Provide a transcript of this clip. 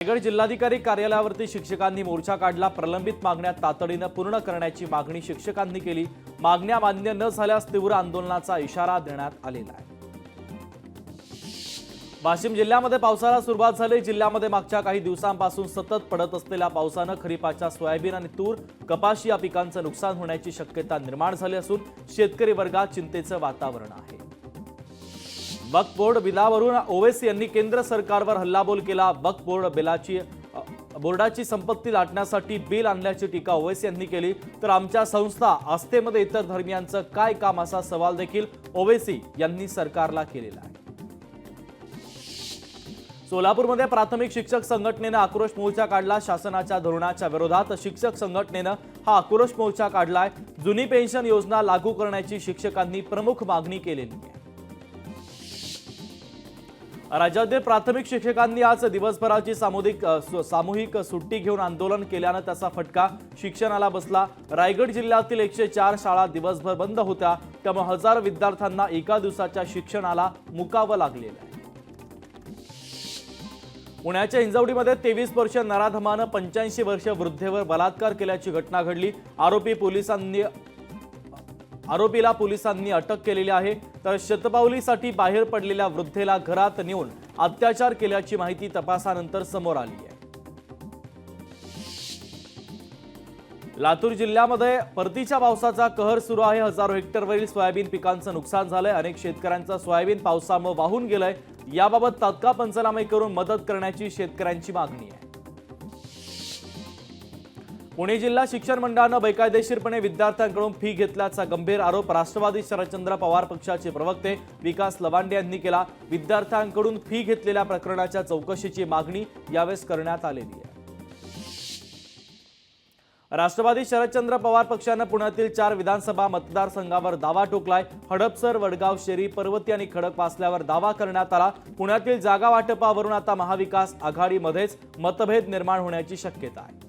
रायगड जिल्हाधिकारी कार्यालयावरती शिक्षकांनी मोर्चा काढला। प्रलंबित मागण्या तातडीने पूर्ण करण्याची मागणी शिक्षकांनी केली। मागण्या मान्य न झाल्यास तीव्र आंदोलनाचा इशारा देण्यात आलेला आहे। वाशिम जिल्ह्यामध्ये पावसाला सुरुवात झाली। जिल्ह्यामध्ये मागच्या काही दिवसांपासून सतत पडत असलेल्या पावसाने खरीपाच्या सोयाबीन आणि तूर, कपाशी या पिकांचे नुकसान होण्याची शक्यता निर्माण झाली असून शेतकरी वर्गात चिंतेचे वातावरण आहे। वक्फ बोर्ड बिलावरून ओवैसी यांनी केंद्र सरकारवर हल्लाबोल केला। वक्फ बोर्डाची संपत्ती लाटण्यासाठी बिल आणल्याची टीका ओवैसी यांनी केली। तर आमच्या संस्था आस्थेमध्ये इतर धर्मियांचं काय काम असा सवाल देखील ओवैसी यांनी सरकारला केलेला आहे। सोलापूरमध्ये प्राथमिक शिक्षक संघटनेने आक्रोश मोर्चा काढला। शासनाच्या धोरणाच्या विरोधात शिक्षक संघटनेने हा आक्रोश मोर्चा काढलाय। जुनी पेन्शन योजना लागू करण्याची शिक्षकांनी प्रमुख मागणी केलेली आहे। राज्यातील प्राथमिक शिक्षकांनी आज दिवसभराची सामूहिक सुट्टी घेऊन आंदोलन केल्याने त्याचा फटका शिक्षणाला बसला। रायगड जिल्ह्यातील 104 शाळा दिवसभर बंद होत्या, त्यामुळे हजारो विद्यार्थ्यांना एका दिवसाच्या शिक्षणाला मुकावं लागलेलं आहे। पुण्याच्या हिंजवडीमध्ये 23 वर्षीय नराधमानं 85 वर्षीय वृद्धेवर बलात्कार केल्याची घटना घडली। आरोपीला पोलिसांनी अटक केलेली आहे। तर शतपावलीसाठी बाहेर पडलेल्या वृद्धेला घरात नेऊन अत्याचार केल्याची माहिती तपासानंतर समोर आली आहे। लातूर जिल्ह्यामध्ये परतीच्या पावसाचा कहर सुरू आहे। हजारो हेक्टरवरील सोयाबीन पिकांचं नुकसान झालंय। अनेक शेतकऱ्यांचं सोयाबीन पावसामुळे वाहून गेलंय। याबाबत तात्काळ पंचनामे करून मदत करण्याची शेतकऱ्यांची मागणी आहे। पुणे जिल्हा शिक्षण मंडळाने बेकायदेशीरपणे विद्यार्थ्यांकडून फी घेतल्याचा गंभीर आरोप राष्ट्रवादी शरदचंद्र पवार पक्षाचे प्रवक्ते विकास लवांडे यांनी केला। विद्यार्थ्यांकडून फी घेतलेल्या प्रकरणाच्या चौकशीची मागणी यावेळी करण्यात आलेली आहे। राष्ट्रवादी शरदचंद्र पवार पक्षाने पुण्यातील 4 विधानसभा मतदारसंघावर दावा ठोकलाय। हडपसर, वडगाव, शेरी, पर्वती आणि खडकवासल्यावर दावा करण्यात आला। पुण्यातील जागा वाटपावरून आता महाविकास आघाडीमध्येच मतभेद निर्माण होण्याची शक्यता आहे।